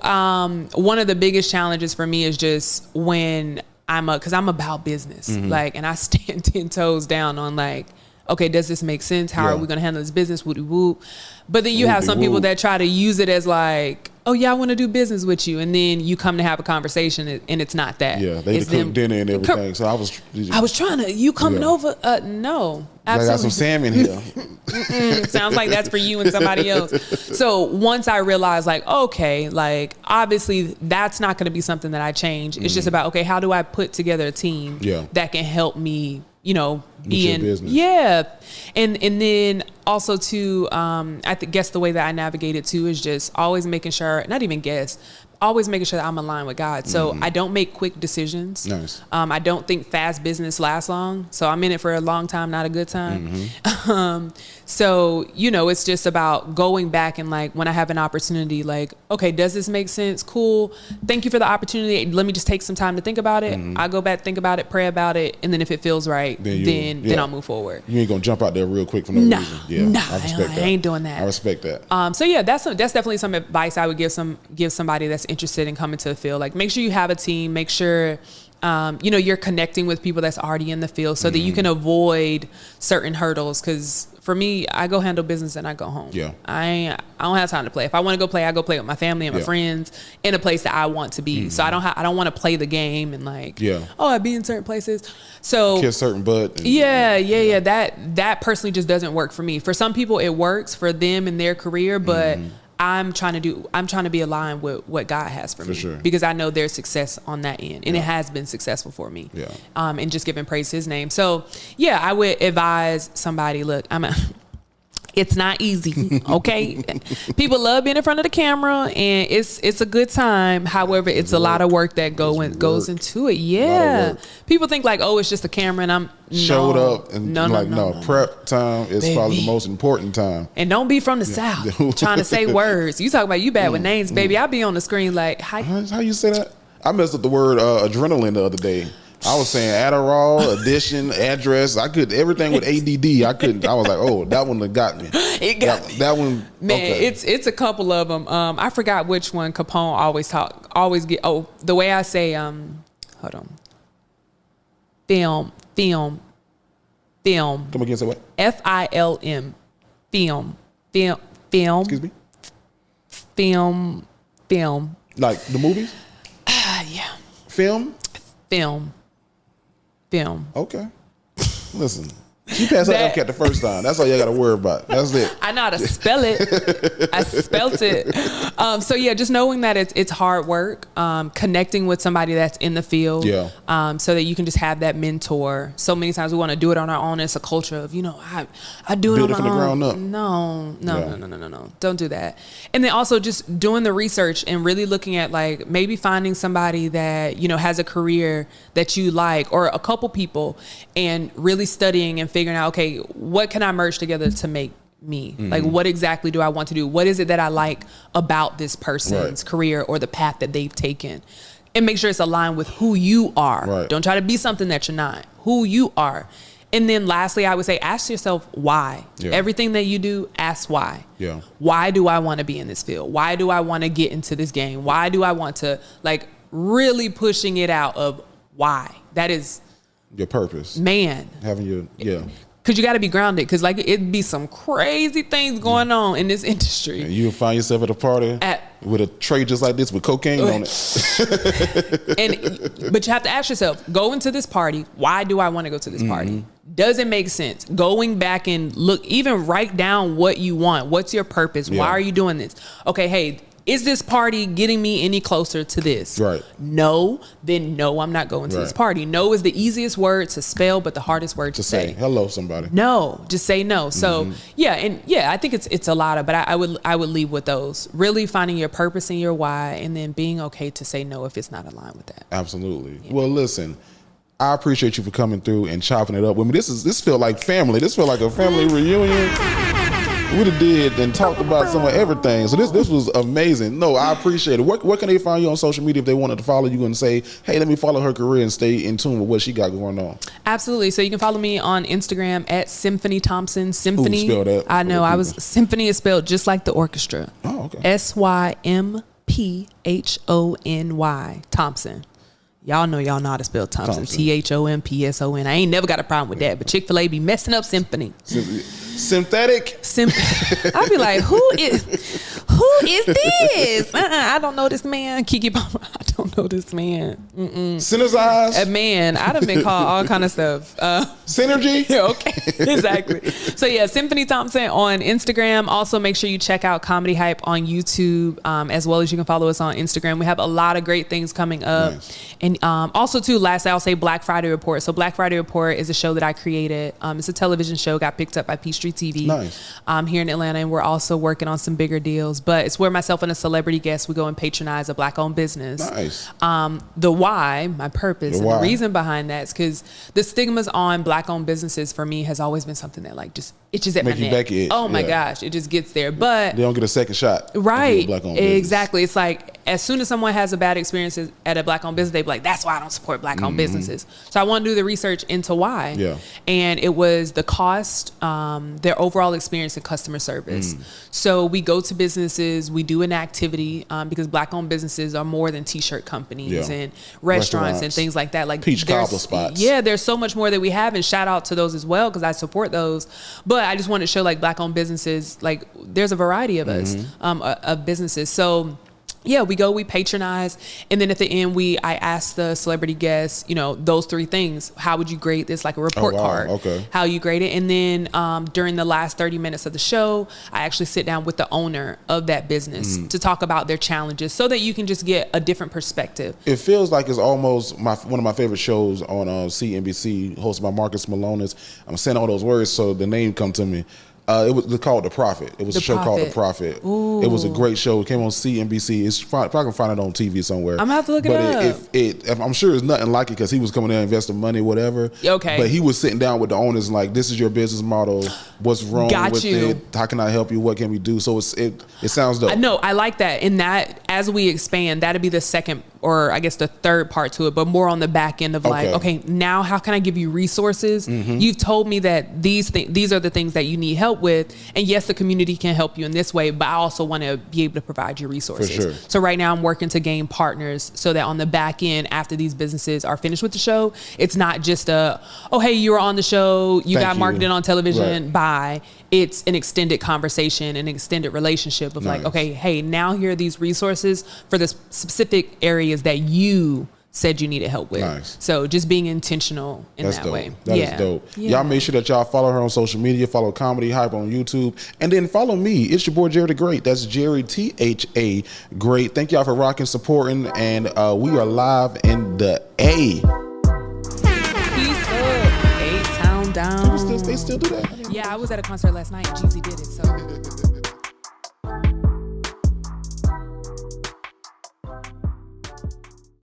one of the biggest challenges for me is just when because I'm about business, and I stand 10 toes down on okay, does this make sense? How are we going to handle this business? Woody whoop. But then you have some people that try to use it as oh yeah, I want to do business with you, and then you come to have a conversation, and it's not that. Yeah, they cook dinner and everything. So I was trying to. You coming over? No, absolutely. I got some salmon here. Sounds like that's for you and somebody else. So once I realized, okay, obviously that's not going to be something that I change. It's just about, okay, how do I put together a team that can help me, be in business. Yeah. And then also too, I guess the way that I navigate it too is just always making sure, always making sure that I'm aligned with God. So I don't make quick decisions. Nice. I don't think fast business lasts long. So I'm in it for a long time, not a good time. So, it's just about going back and when I have an opportunity, okay, does this make sense? Cool. Thank you for the opportunity. Let me just take some time to think about it. I go back, think about it, pray about it. And then if it feels right, then I'll move forward. You ain't going to jump out there real quick for no reason. Yeah, I respect that. I ain't doing that. I respect that. That's definitely some advice I would give somebody that's interested in coming to the field. Make sure you have a team, make sure you're connecting with people that's already in the field so that you can avoid certain hurdles. Because for me, I go handle business and I go home. Yeah, I don't have time to play. If I want to go play, I go play with my family and my friends in a place that I want to be. So I don't want to play the game and I be in certain places. So kiss certain butt. That personally just doesn't work for me. For some people, it works for them in their career, but I'm trying to be aligned with what God has for me. Sure. Because I know there's success on that end, and it has been successful for me. Yeah. And just giving praise to His name. So I would advise somebody, look, it's not easy, okay? People love being in front of the camera, and it's a good time. However, it's a lot of work that goes into it. Yeah. People think it's just a camera, and showed up and no. Prep time is probably the most important time. And don't be from the South trying to say words. You talk about you bad with names, baby. I be on the screen how you say that? I messed up the word adrenaline the other day. I was saying Adderall, addition, address. I could everything with ADD. I couldn't. I was like, oh, that one got me. It got me. That one. Man, okay. It's a couple of them. I forgot which one Capone always get. Oh, the way I say hold on. Film. Come again, say what? FILM. Film. Excuse me? Film. Like the movies? Yeah. Film? Film. Okay. Listen. She passed her MCAT the first time. That's all you got to worry about. That's it. I know how to spell it. I spelt it. So yeah, just knowing that it's hard work, connecting with somebody that's in the field, so that you can just have that mentor. So many times we want to do it on our own. It's a culture of, I do it on my own. From the ground up. No. Don't do that. And then also just doing the research and really looking at like maybe finding somebody that, has a career that you like, or a couple people, and really studying and figuring out, okay, what can I merge together to make me? Mm-hmm. Like, what exactly do I want to do? What is it that I like about this person's career or the path that they've taken? And make sure it's aligned with who you are. Right. Don't try to be something that you're not. Who you are. And then lastly, I would say, ask yourself why. Yeah. Everything that you do, ask why. Yeah. Why do I want to be in this field? Why do I want to get into this game? Why do I want to, like, really pushing it out of why? That is your purpose. Man. Having your, Because you got to be grounded, because like it'd be some crazy things going on in this industry. And you'll find yourself at a party with a tray just like this with cocaine on it. But you have to ask yourself, go into this party, why do I want to go to this party? Does it make sense? Going back and look, even write down what you want. What's your purpose? Why are you doing this? Okay, hey, is this party getting me any closer to this? Right. No, then no, I'm not going to this party. No is the easiest word to spell, but the hardest word to say. Hello, somebody. No, just say no. So I think it's a lot of, but I would leave with those. Really finding your purpose and your why, and then being okay to say no if it's not aligned with that. Absolutely. Yeah. Well, listen, I appreciate you for coming through and chopping it up with me. This feel like family. This feel like a family reunion. We did and talked about some of everything. So this was amazing. No, I appreciate it. Where can they find you on social media if they wanted to follow you and say, hey, let me follow her career and stay in tune with what she got going on? Absolutely. So you can follow me on Instagram at Symphony Thompson. Symphony. Ooh, spell that. I know. Symphony is spelled just like the orchestra. Oh, okay. SYMPHONY Thompson. Y'all know how to spell Thompson. THOMPSON. I ain't never got a problem with that. But Chick-fil-A be messing up Symphony. Synthetic. I'd be like, who is this? I don't know this man. Kiki Palmer. I don't know this man. Synergize. A man. I'd have been called all kind of stuff. Synergy. Yeah, okay. Exactly. So yeah, Symphony Thompson on Instagram. Also make sure you check out Comedy Hype on YouTube, as well as you can follow us on Instagram. We have a lot of great things coming up. Nice. And also too, lastly, I'll say Black Friday Report. So Black Friday Report is a show that I created. It's a television show, got picked up by Peachtree TV. Nice. Here in Atlanta, and we're also working on some bigger deals. But it's where myself and a celebrity guest, we go and patronize a Black-owned business. Nice. The why, my purpose, and the reason behind that is because the stigmas on Black-owned businesses for me has always been something that like just itches at my neck. Oh my gosh, it just gets there. But they don't get a second shot. Right. Exactly. It's like as soon as someone has a bad experience at a Black-owned business, they be like, that's why I don't support Black-owned businesses. So I want to do the research into why. Yeah. And it was the cost, their overall experience in customer service. So we go to businesses, we do an activity, because Black-owned businesses are more than t-shirt companies and restaurants and things like that. Like peach cobbler spots. Yeah, there's so much more that we have, and shout out to those as well because I support those. But I just want to show like Black-owned businesses, like there's a variety of us, of businesses. So yeah, we go, we patronize, and then at the end, I ask the celebrity guests, those three things. How would you grade this? Like a report card. Okay. How you grade it, and then during the last 30 minutes of the show, I actually sit down with the owner of that business to talk about their challenges, so that you can just get a different perspective. It feels like it's almost one of my favorite shows on CNBC, hosted by Marcus Malonis. I'm saying all those words so the name come to me. It was called The Prophet. It was a show called The Prophet. Ooh. It was a great show. It came on CNBC. It's probably can find it on TV somewhere. I'm gonna have to look it up. But I'm sure it's nothing like it because he was coming in investing money, whatever. Okay. But he was sitting down with the owners like, "This is your business model. What's wrong with it? How can I help you? What can we do?" So it sounds dope. No, I like that. And that as we expand, that'd be the second or I guess the third part to it, but more on the back end of like, okay, now how can I give you resources? You've told me that these are the things that you need help with. And yes, the community can help you in this way, but I also want to be able to provide you resources. For sure. So right now I'm working to gain partners so that on the back end, after these businesses are finished with the show, it's not just oh, hey, you were on the show, you got marketed on television, bye. It's an extended conversation, an extended relationship of like, okay, hey, now here are these resources for the specific areas that you said you needed help with. Nice. So just being intentional in that way. That is dope. Y'all make sure that y'all follow her on social media, follow Comedy Hype on YouTube, and then follow me. It's your boy Jerry the Great. That's Jerry THA Great. Thank y'all for rocking, supporting, and we are live in the A. Peace up. A-Town down. They still do that? Yeah, I was at a concert last night and Jeezy did it. So